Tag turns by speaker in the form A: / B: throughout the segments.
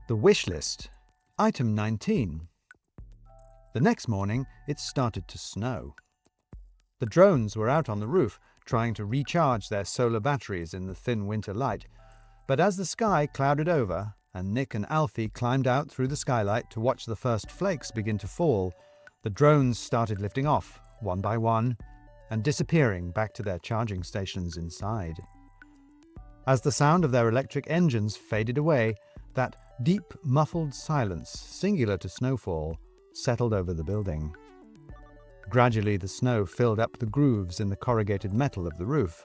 A: The wish list, item 19. The next morning, it started to snow. The drones were out on the roof, trying to recharge their solar batteries in the thin winter light. But as the sky clouded over, and Nick and Alfie climbed out through the skylight to watch the first flakes begin to fall, the drones started lifting off, one by one, and disappearing back to their charging stations inside. As the sound of their electric engines faded away, that deep, muffled silence, singular to snowfall, settled over the building. Gradually the snow filled up the grooves in the corrugated metal of the roof,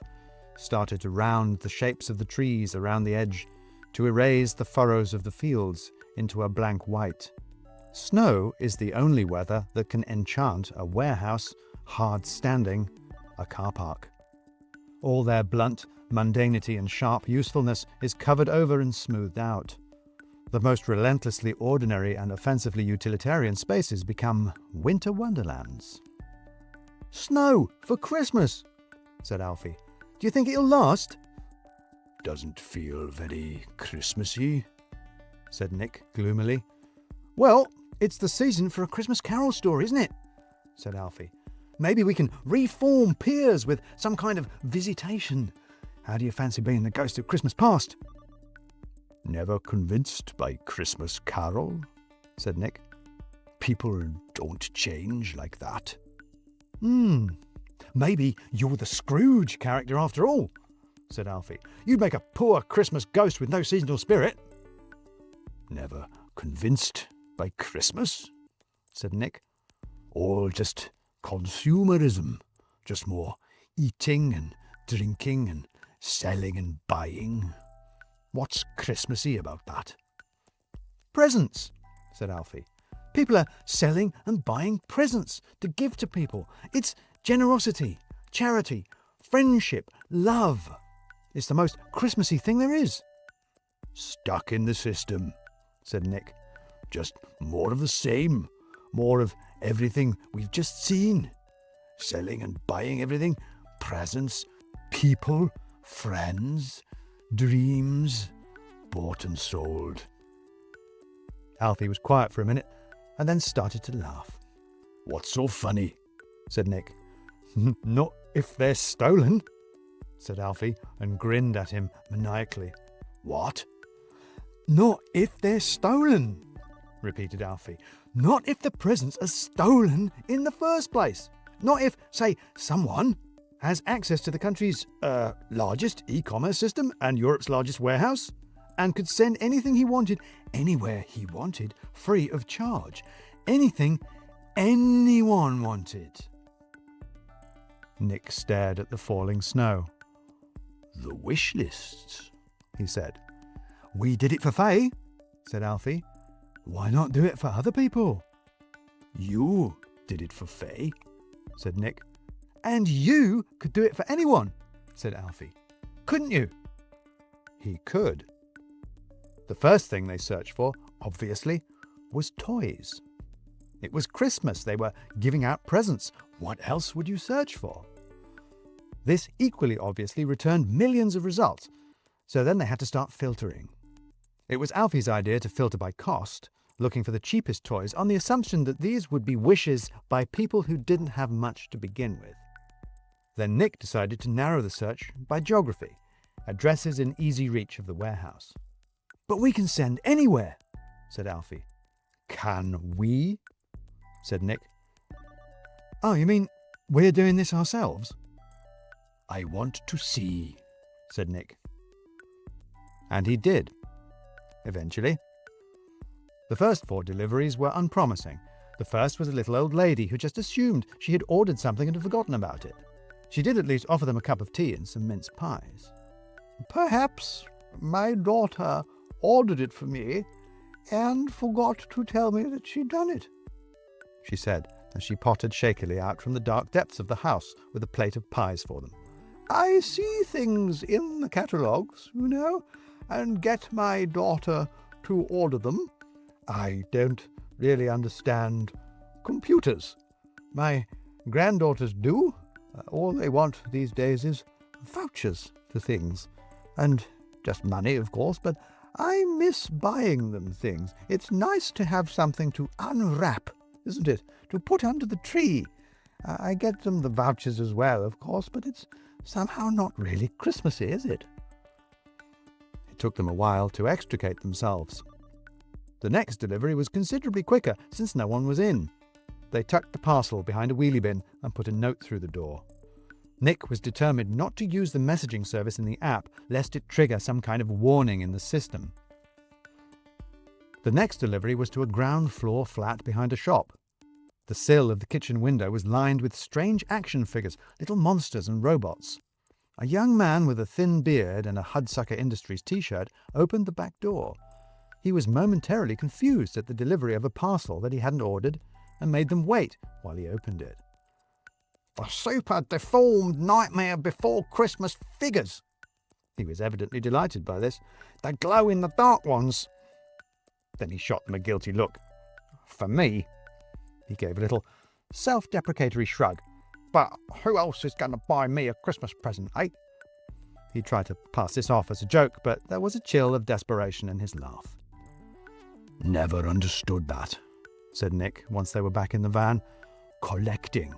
A: started to round the shapes of the trees around the edge, to erase the furrows of the fields into a blank white. Snow is the only weather that can enchant a warehouse, hard standing, a car park. All their blunt mundanity and sharp usefulness is covered over and smoothed out. The most relentlessly ordinary and offensively utilitarian spaces become winter wonderlands. "Snow for Christmas," said Alfie. "Do you think it'll last?"
B: "Doesn't feel very Christmassy,"
A: said Nick gloomily. "Well, it's the season for a Christmas Carol story, isn't it?" said Alfie. "Maybe we can reform Piers with some kind of visitation. How do you fancy being the ghost of Christmas past?"
B: "Never convinced by Christmas Carol," said Nick. "People don't change like that."
A: Maybe you're the Scrooge character after all," said Alfie. "You'd make a poor Christmas ghost with no seasonal spirit."
B: "Never convinced by Christmas," said Nick. "All just consumerism, just more eating and drinking and selling and buying. What's Christmassy about that?"
A: "Presents," said Alfie. "People are selling and buying presents to give to people. It's generosity, charity, friendship, love. It's the most Christmassy thing there is."
B: "Stuck in the system," said Nick. "Just more of the same. More of everything we've just seen. Selling and buying everything. Presents, people, friends, dreams, bought and sold."
A: Alfie was quiet for a minute and then started to laugh.
B: "What's so funny?"
A: said Nick. "Not if they're stolen," said Alfie, and grinned at him maniacally.
B: "What?"
A: "Not if they're stolen," repeated Alfie. "Not if the presents are stolen in the first place. Not if, say, someone has access to the country's largest e-commerce system and Europe's largest warehouse, and could send anything he wanted, anywhere he wanted, free of charge. Anything anyone wanted." Nick stared at the falling snow.
B: "The wish lists,"
A: he said. "We did it for Faye," said Alfie. "Why not do it for other people?"
B: "You did it for Faye,"
A: said Nick. "And you could do it for anyone," said Alfie. "Couldn't you?" He could. The first thing they searched for, obviously, was toys. It was Christmas. They were giving out presents. What else would you search for? This equally obviously returned millions of results, so then they had to start filtering. It was Alfie's idea to filter by cost, looking for the cheapest toys on the assumption that these would be wishes by people who didn't have much to begin with. Then Nick decided to narrow the search by geography, addresses in easy reach of the warehouse. "But we can send anywhere," said Alfie. "Can we?" said Nick. "Oh, you mean we're doing this ourselves?"
B: "I want to see," said Nick.
A: And he did, eventually. The first 4 deliveries were unpromising. The first was a little old lady who just assumed she had ordered something and had forgotten about it. She did at least offer them a cup of tea and some mince pies. "Perhaps my daughter ordered it for me and forgot to tell me that she'd done it," she said, as she pottered shakily out from the dark depths of the house with a plate of pies for them. "I see things in the catalogues, you know, and get my daughter to order them. I don't really understand computers. My granddaughters do. All they want these days is vouchers for things. And just money, of course, but I miss buying them things. It's nice to have something to unwrap, isn't it? To put under the tree. I get them the vouchers as well, of course, but it's somehow not really Christmassy, is it? It took them a while to extricate themselves. The next delivery was considerably quicker, since no one was in. They tucked the parcel behind a wheelie bin and put a note through the door. Nick was determined not to use the messaging service in the app, lest it trigger some kind of warning in the system. The next delivery was to a ground floor flat behind a shop. The sill of the kitchen window was lined with strange action figures, little monsters and robots. A young man with a thin beard and a Hudsucker Industries t-shirt opened the back door. He was momentarily confused at the delivery of a parcel that he hadn't ordered and made them wait while he opened it. "The super deformed Nightmare Before Christmas figures." He was evidently delighted by this. "The glow-in-the-dark ones." Then he shot them a guilty look. "For me," he gave a little self-deprecatory shrug. "But who else is going to buy me a Christmas present, eh?" He tried to pass this off as a joke, but there was a chill of desperation in his laugh.
B: Never understood that, said Nick once they were back in the van. Collecting.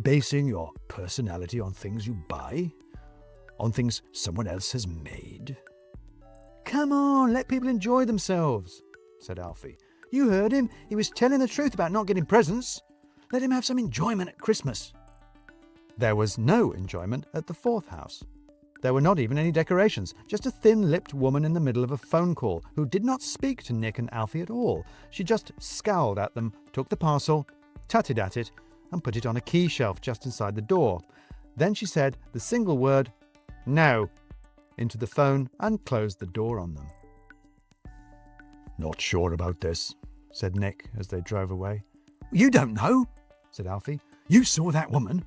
B: Basing your personality on things you buy? On things someone else has made?
A: "Come on, let people enjoy themselves," said Alfie. "You heard him. He was telling the truth about not getting presents. Let him have some enjoyment at Christmas." There was no enjoyment at the fourth house. There were not even any decorations, just a thin-lipped woman in the middle of a phone call who did not speak to Nick and Alfie at all. She just scowled at them, took the parcel, tutted at it, and put it on a key shelf just inside the door. Then she said the single word, "No," into the phone and closed the door on them.
B: Not sure about this, said Nick as they drove away.
A: "You don't know,"
B: said Alfie. You saw that woman.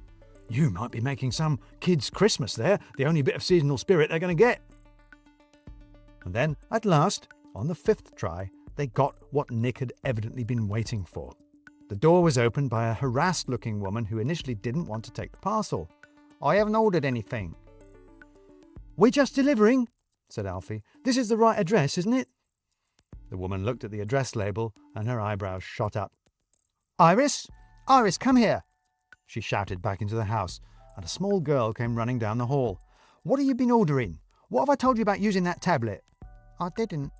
B: You might be making some kid's Christmas there, the only bit of seasonal spirit they're going to get.
A: And then, at last, on the fifth try, they got what Nick had evidently been waiting for. The door was opened by a harassed-looking woman who initially didn't want to take the parcel. "I haven't ordered anything." "We're just delivering," said Alfie. "This is the right address, isn't it?" The woman looked at the address label and her eyebrows shot up. "Iris? Iris, come here!" She shouted back into the house, and a small girl came running down the hall. "What have you been ordering? What have I told you about using that tablet?" "I didn't,"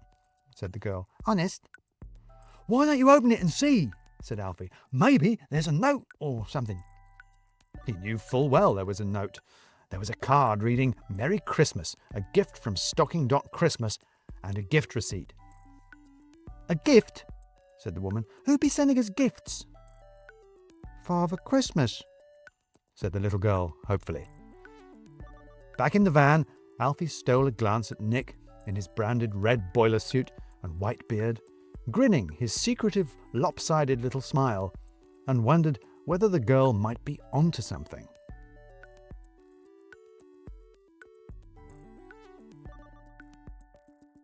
A: said the girl. "Honest." "Why don't you open it and see?" said Alfie. "Maybe there's a note or something." He knew full well there was a note. There was a card reading "Merry Christmas, a gift from Stocking.Christmas," and a gift receipt. "A gift?" said the woman. "Who'd be sending us gifts?" "Father Christmas," said the little girl, hopefully. Back in the van, Alfie stole a glance at Nick in his branded red boiler suit and white beard, grinning his secretive, lopsided little smile, and wondered whether the girl might be onto something.